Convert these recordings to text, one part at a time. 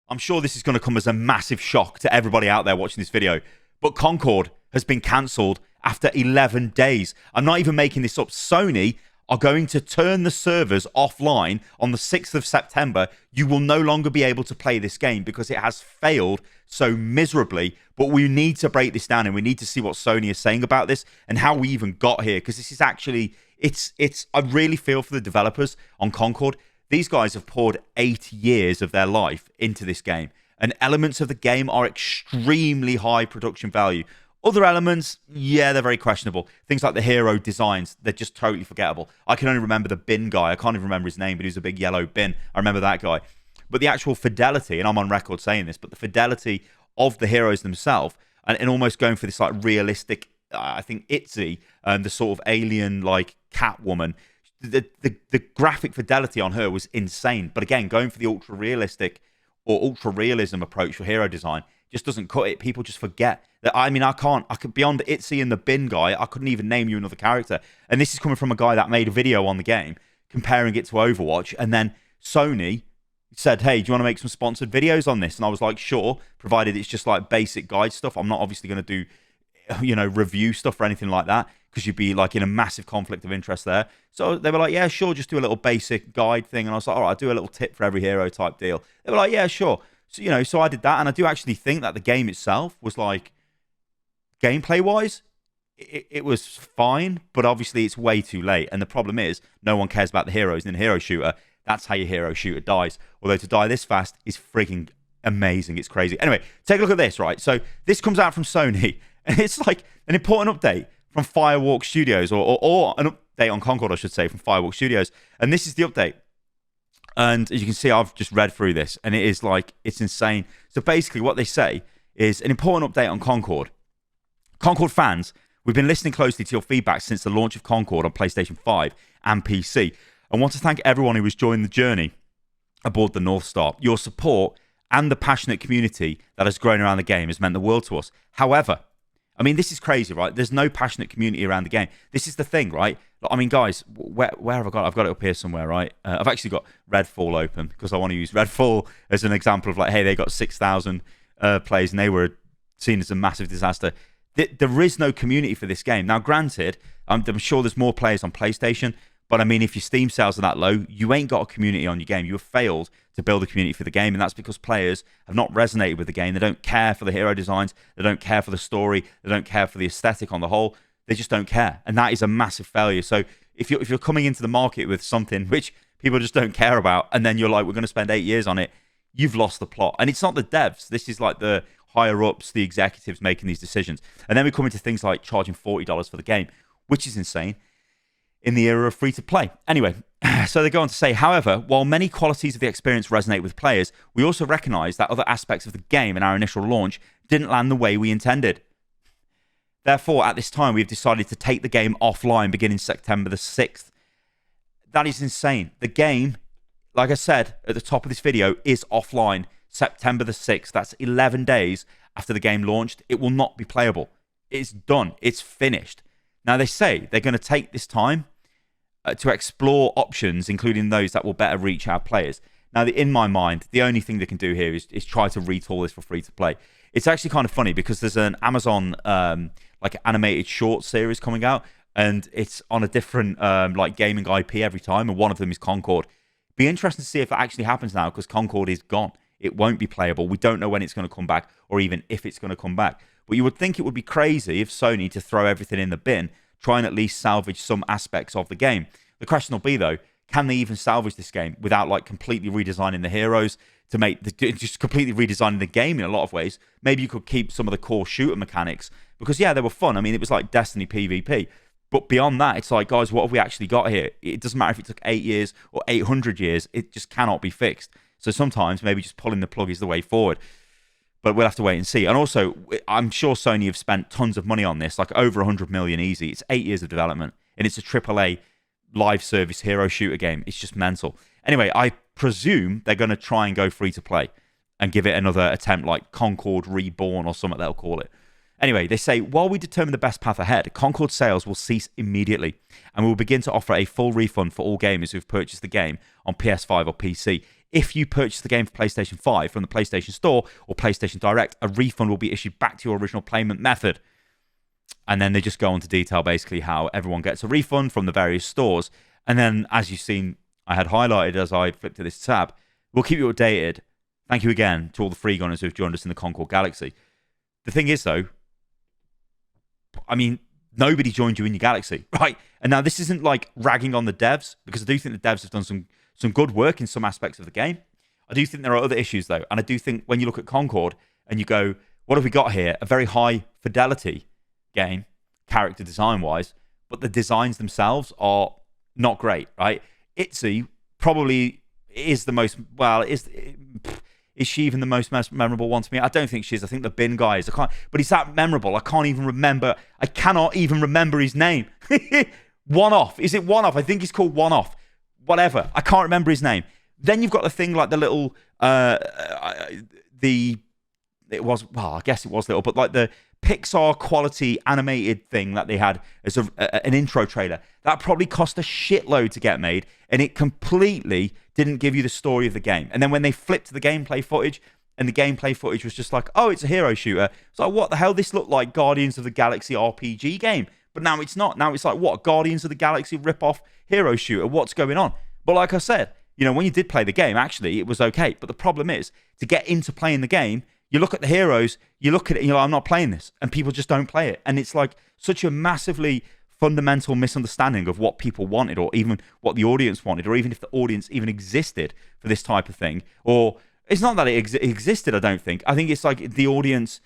I'm sure this is going to come as a massive shock to everybody out there watching this video, but Concord has been cancelled after 11 days. I'm not even making this up. Sony are going to turn the servers offline on the 6th of September. You will no longer be able to play this game because it has failed so miserably. But we need to break this down, and we need to see what Sony is saying about this and how we even got here, because this is actually, I really feel for the developers on Concord. These guys have poured 8 years of their life into this game, and elements of the game are extremely high production value. Other elements, yeah, they're very questionable. Things like the hero designs, they're just totally forgettable. I can only remember the bin guy. I can't even remember his name, but he was a big yellow bin. I remember that guy. But the actual fidelity, and I'm on record saying this, but the fidelity of the heroes themselves, and almost going for this like realistic, I think Itzy, the sort of alien like Catwoman, the graphic fidelity on her was insane. But again, going for the ultra realistic or ultra realism approach for hero design just doesn't cut it. People just forget that. I mean, I could, beyond Itzy and the bin guy, I couldn't even name you another character. And this is coming from a guy that made a video on the game comparing it to Overwatch, and then Sony said, hey, do you want to make some sponsored videos on this? And I was like, sure, provided it's just like basic guide stuff. I'm not obviously going to do, review stuff or anything like that, because you'd be like in a massive conflict of interest there. So they were like, yeah, sure, just do a little basic guide thing. And I was like, all right, I'll do a little tip for every hero type deal. They were like, yeah, sure. So, so I did that. And I do actually think that the game itself was like, gameplay-wise, it was fine, but obviously it's way too late. And the problem is, no one cares about the heroes. In a hero shooter, that's how your hero shooter dies. Although to die this fast is freaking amazing. It's crazy. Anyway, take a look at this, right? So this comes out from Sony, and it's like an important update from Firewalk Studios, or an update on Concord, I should say, from Firewalk Studios. And this is the update. And as you can see, I've just read through this, and it is like, it's insane. So basically what they say is an important update on Concord. Concord fans, we've been listening closely to your feedback since the launch of Concord on PlayStation 5 and PC, and want to thank everyone who has joined the journey aboard the North Star. Your support and the passionate community that has grown around the game has meant the world to us. However, I mean, this is crazy, right? There's no passionate community around the game. This is the thing, right? I mean, guys, where have I got it? I've got it up here somewhere, right? I've actually got Redfall open because I want to use Redfall as an example of like, hey, they got 6,000 plays and they were seen as a massive disaster. There is no community for this game. Now, granted, I'm sure there's more players on PlayStation, but I mean, if your Steam sales are that low, you ain't got a community on your game. You have failed to build a community for the game, and that's because players have not resonated with the game. They don't care for the hero designs. They don't care for the story. They don't care for the aesthetic on the whole. They just don't care, and that is a massive failure. So if you're coming into the market with something which people just don't care about, and then you're like, we're going to spend 8 years on it, you've lost the plot. And it's not the devs. This is like the higher-ups, the executives making these decisions. And then we come into things like charging $40 for the game, which is insane in the era of free-to-play. Anyway, so they go on to say, however, while many qualities of the experience resonate with players, we also recognize that other aspects of the game in our initial launch didn't land the way we intended. Therefore, at this time, we've decided to take the game offline beginning September the 6th. That is insane. The game, like I said at the top of this video, is offline September the 6th. That's 11 days after the game launched. It will not be playable. It's done. It's finished. Now, they say they're going to take this time to explore options, including those that will better reach our players. Now, in my mind, the only thing they can do here is try to retool this for free-to-play. It's actually kind of funny because there's an Amazon like animated short series coming out, and it's on a different like gaming IP every time, and one of them is Concord. Be interesting to see if that actually happens now, because Concord is gone. It won't be playable. We don't know when it's going to come back, or even if it's going to come back. But you would think it would be crazy if Sony to throw everything in the bin, try and at least salvage some aspects of the game. The question will be, though, can they even salvage this game without like completely redesigning the heroes to make just completely redesigning the game in a lot of ways? Maybe you could keep some of the core shooter mechanics, because yeah, they were fun. I mean, it was like Destiny PvP. But beyond that, it's like, guys, what have we actually got here? It doesn't matter if it took 8 years or 800 years. It just cannot be fixed. So sometimes maybe just pulling the plug is the way forward. But we'll have to wait and see. And also, I'm sure Sony have spent tons of money on this, like over 100 million easy. It's 8 years of development, and it's a AAA live service hero shooter game. It's just mental. Anyway, I presume they're going to try and go free to play and give it another attempt, like Concord Reborn or something they'll call it. Anyway, they say, while we determine the best path ahead, Concord sales will cease immediately, and we will begin to offer a full refund for all gamers who've purchased the game on PS5 or PC. if you purchase the game for PlayStation 5 from the PlayStation Store or PlayStation Direct, a refund will be issued back to your original payment method. And then they just go on to detail basically how everyone gets a refund from the various stores. And then, as you've seen, I had highlighted as I flipped to this tab, we'll keep you updated. Thank you again to all the free gunners who've joined us in the Concord Galaxy. The thing is, though, I mean, nobody joined you in your Galaxy, right? And now this isn't like ragging on the devs, because I do think the devs have done some good work in some aspects of the game. I do think there are other issues, though. And I do think when you look at Concord and you go, what have we got here? A very high fidelity game, character design-wise, but the designs themselves are not great, right? Itzy probably is the most, well, is she even the most memorable one to me? I don't think she is. I think the bin guy is. But he's that memorable. I cannot even remember his name. One Off. Is it One Off? I think he's called One Off. Whatever. I can't remember his name. Then you've got the thing like the little, I guess it was little, but like the Pixar quality animated thing that they had as an intro trailer. That probably cost a shitload to get made, and it completely didn't give you the story of the game. And then when they flipped to the gameplay footage, and the gameplay footage was just like, oh, it's a hero shooter. It's like, what the hell? This looked like Guardians of the Galaxy RPG game. But now it's not. Now it's like, what? Guardians of the Galaxy rip-off hero shooter. What's going on? But like I said, when you did play the game, actually, it was okay. But the problem is, to get into playing the game, you look at the heroes, you look at it, and you're like, I'm not playing this. And people just don't play it. And it's like such a massively fundamental misunderstanding of what people wanted, or even what the audience wanted, or even if the audience even existed for this type of thing. Or it's not that it existed, I don't think. I think it's like the audience,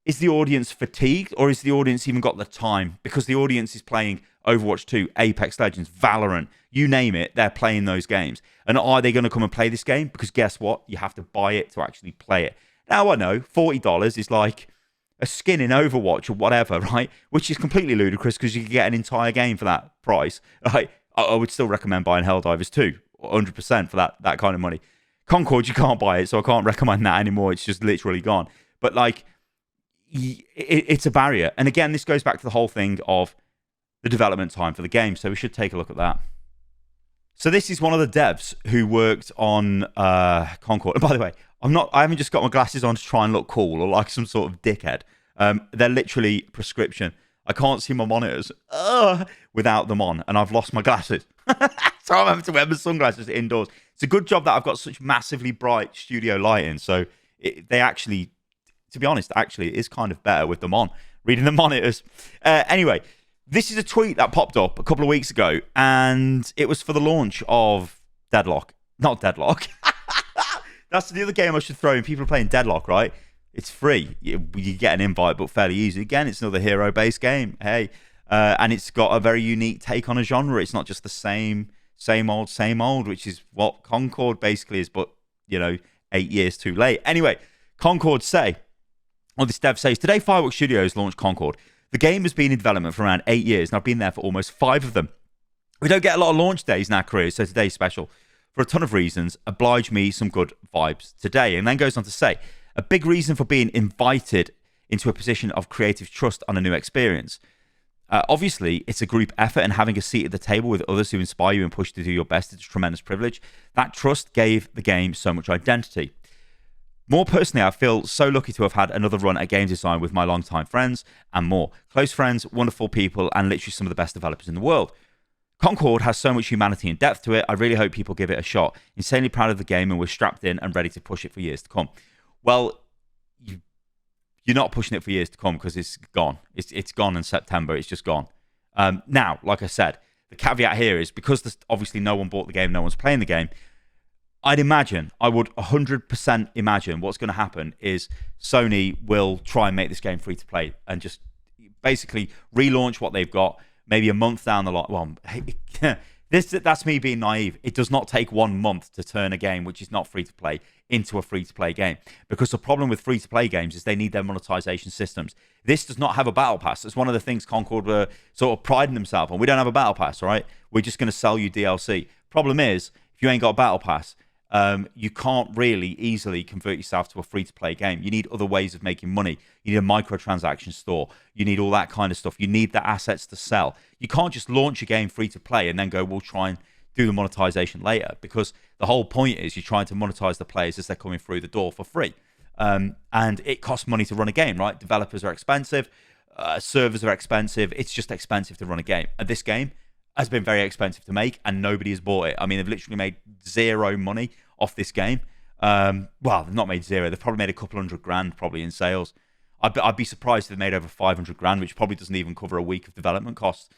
is the audience fatigued, or is the audience even got the time? Because the audience is playing Overwatch 2, Apex Legends, Valorant, you name it, they're playing those games. And are they going to come and play this game? Because guess what? You have to buy it to actually play it. Now, I know $40 is like a skin in Overwatch or whatever, right? Which is completely ludicrous, because you can get an entire game for that price, right? I would still recommend buying Helldivers 2, 100% for that kind of money. Concord, you can't buy it, so I can't recommend that anymore. It's just literally gone. But like, it's a barrier. And again, this goes back to the whole thing of the development time for the game. So we should take a look at that. So this is one of the devs who worked on Concord. And by the way, I haven't just got my glasses on to try and look cool or like some sort of dickhead. They're literally prescription. I can't see my monitors without them on, and I've lost my glasses. So I'm having to wear my sunglasses indoors. It's a good job that I've got such massively bright studio lighting. So they actually, to be honest, actually it is kind of better with them on, reading the monitors. Anyway, this is a tweet that popped up a couple of weeks ago, and it was for the launch of Deadlock. Not Deadlock. That's the other game I should throw in. People are playing Deadlock, right? It's free. You get an invite, but fairly easy. Again, it's another hero-based game. Hey, and it's got a very unique take on a genre. It's not just the same old, which is what Concord basically is, but, 8 years too late. Anyway, Concord this dev says, today Fireworks Studios launched Concord. The game has been in development for around 8 years, and I've been there for almost 5 of them. We don't get a lot of launch days in our careers, so today's special. For a ton of reasons, oblige me some good vibes today. And then goes on to say, a big reason for being invited into a position of creative trust on a new experience. Obviously, it's a group effort, and having a seat at the table with others who inspire you and push you to do your best is a tremendous privilege. That trust gave the game so much identity. More personally, I feel so lucky to have had another run at game design with my longtime friends and more. Close friends, wonderful people, and literally some of the best developers in the world. Concord has so much humanity and depth to it. I really hope people give it a shot. Insanely proud of the game, and we're strapped in and ready to push it for years to come. Well, you're not pushing it for years to come because it's gone. It's gone in September. It's just gone. Now, like I said, the caveat here is because obviously no one bought the game, no one's playing the game. I would 100% imagine what's going to happen is Sony will try and make this game free to play and just basically relaunch what they've got maybe a month down the line. Well, that's me being naive. It does not take 1 month to turn a game which is not free to play into a free to play game, because the problem with free to play games is they need their monetization systems. This does not have a battle pass. It's one of the things Concord were sort of priding themselves on. We don't have a battle pass, all right? We're just going to sell you DLC. Problem is, if you ain't got a battle pass, you can't really easily convert yourself to a free-to-play game. You need other ways of making money. You need a microtransaction store. You need all that kind of stuff. You need the assets to sell. You can't just launch a game free-to-play and then go, we'll try and do the monetization later, because the whole point is you're trying to monetize the players as they're coming through the door for free. And it costs money to run a game, right? Developers are expensive, servers are expensive. It's just expensive to run a game. And this game has been very expensive to make, and nobody has bought it. I mean, they've literally made zero money off this game. Well, they've not made zero. They've probably made a couple $100,000 probably in sales. I'd be surprised if they made over $500,000, which probably doesn't even cover a week of development costs.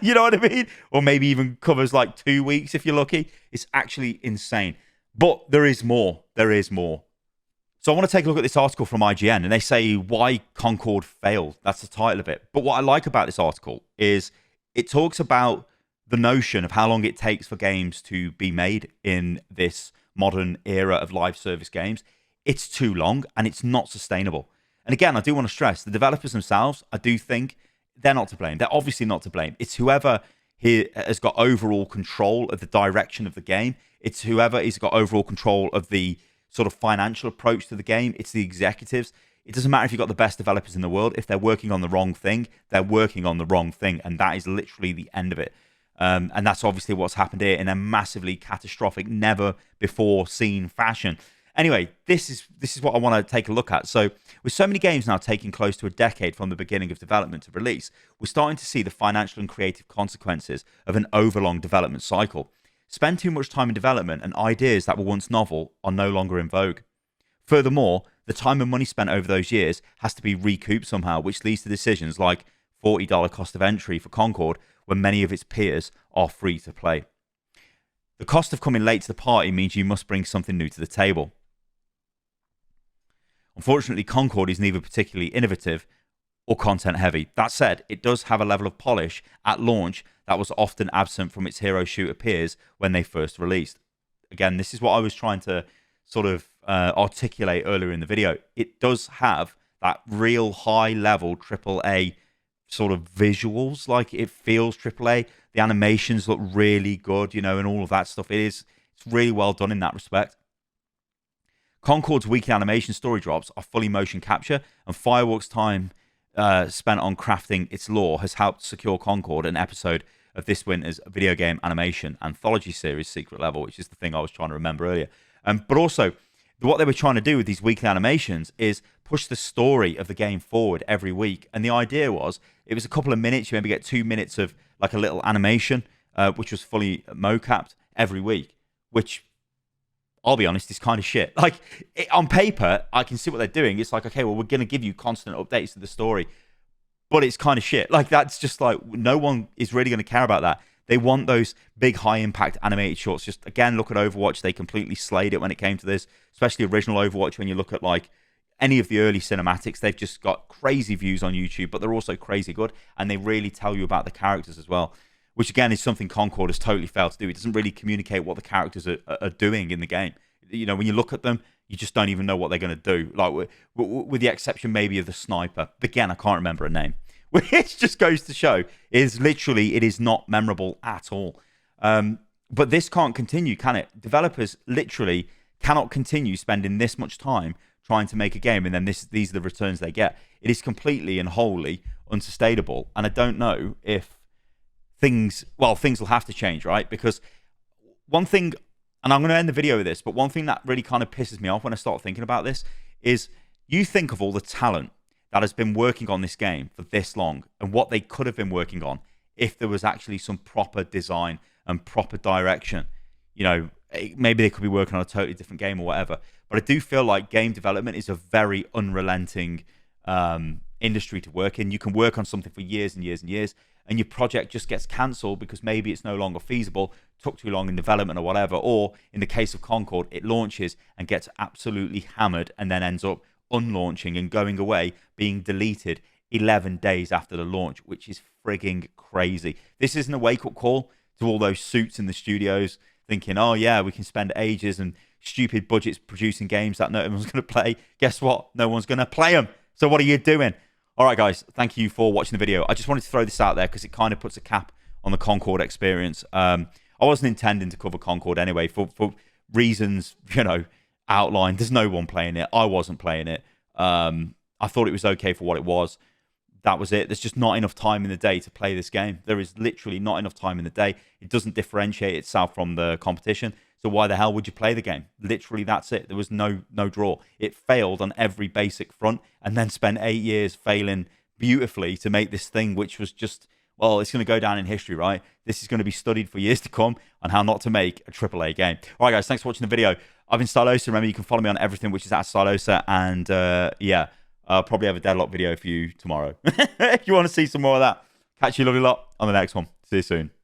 You know what I mean? Or maybe even covers like 2 weeks if you're lucky. It's actually insane. But there is more. There is more. So I want to take a look at this article from IGN, and they say why Concord failed. That's the title of it. But what I like about this article is it talks about the notion of how long it takes for games to be made in this modern era of live service games. It's too long, and it's not sustainable. And again, I do want to stress the developers themselves, I do think they're not to blame. They're obviously not to blame. It's whoever here has got overall control of the direction of the game. It's whoever has got overall control of the sort of financial approach to the game. It's the executives. It doesn't matter if you've got the best developers in the world. If they're working on the wrong thing, they're working on the wrong thing. And that is literally the end of it. And that's obviously what's happened here in a massively catastrophic, never before seen fashion. Anyway, this is what I want to take a look at. So with so many games now taking close to a decade from the beginning of development to release, we're starting to see the financial and creative consequences of an overlong development cycle. Spend too much time in development and ideas that were once novel are no longer in vogue. Furthermore, the time and money spent over those years has to be recouped somehow, which leads to decisions like $40 cost of entry for Concord when many of its peers are free to play. The cost of coming late to the party means you must bring something new to the table. Unfortunately, Concord is neither particularly innovative or content heavy. That said, it does have a level of polish at launch that was often absent from its hero shooter peers when they first released. Again, this is what I was trying to sort of articulate earlier in the video. It does have that real high level AAA sort of visuals, like it feels AAA. The animations look really good, you know, and all of that stuff. It's really well done in that respect. Concord's weekly animation story drops are fully motion capture, and fireworks time spent on crafting its lore has helped secure Concord an episode of this winter's video game animation anthology series, Secret Level, which is the thing I was trying to remember earlier. But also, what they were trying to do with these weekly animations is push the story of the game forward every week. And the idea was, it was a couple of minutes, you maybe get 2 minutes of like a little animation, which was fully mocapped every week, which, I'll be honest, is kind of shit. Like, on paper, I can see what they're doing. It's like, okay, well, we're going to give you constant updates to the story, but it's kind of shit. Like, that's just like, no one is really going to care about that. They want those big, high-impact animated shorts. Just, again, look at Overwatch. They completely slayed it when it came to this, especially original Overwatch. When you look at, like, any of the early cinematics, they've just got crazy views on YouTube, but they're also crazy good, and they really tell you about the characters as well, which, again, is something Concord has totally failed to do. It doesn't really communicate what the characters are doing in the game. You know, when you look at them, you just don't even know what they're going to do, like with the exception maybe of the sniper. Again, I can't remember her name. Which just goes to show is literally it is not memorable at all. But this can't continue, can it? Developers literally cannot continue spending this much time trying to make a game, and then these are the returns they get. It is completely and wholly unsustainable. And I don't know if things will have to change, right? Because one thing, and I'm going to end the video with this, but one thing that really kind of pisses me off when I start thinking about this is you think of all the talent that has been working on this game for this long and what they could have been working on if there was actually some proper design and proper direction. You know, maybe they could be working on a totally different game or whatever. But I do feel like game development is a very unrelenting industry to work in. You can work on something for years and years and years, and your project just gets cancelled because maybe it's no longer feasible, took too long in development or whatever. Or in the case of Concord, it launches and gets absolutely hammered and then ends up unlaunching and going away, being deleted 11 days after the launch, which is frigging crazy. This isn't a wake-up call to all those suits in the studios thinking, oh yeah, we can spend ages and stupid budgets producing games that no one's going to play. Guess what? No one's going to play them. So what are you doing? All right, guys, thank you for watching the video. I just wanted to throw this out there because it kind of puts a cap on the Concord experience. I wasn't intending to cover Concord anyway for reasons, you know, outlined. There's no one playing it. I wasn't playing it. I thought it was okay for what it was, that was it. There's just not enough time in the day to play this game. There is literally not enough time in the day. It doesn't differentiate itself from the competition. So why the hell would you play the game? Literally, that's it. There was no draw. It failed on every basic front, and then spent 8 years failing beautifully to make this thing, which was just, well, it's going to go down in history, right? This is going to be studied for years to come on how not to make a AAA game. All right, guys, thanks for watching the video. I've been Stylosa. Remember, you can follow me on everything, which is at Stylosa. And yeah, I'll probably have a deadlock video for you tomorrow. If you want to see some more of that, catch you lovely lot on the next one. See you soon.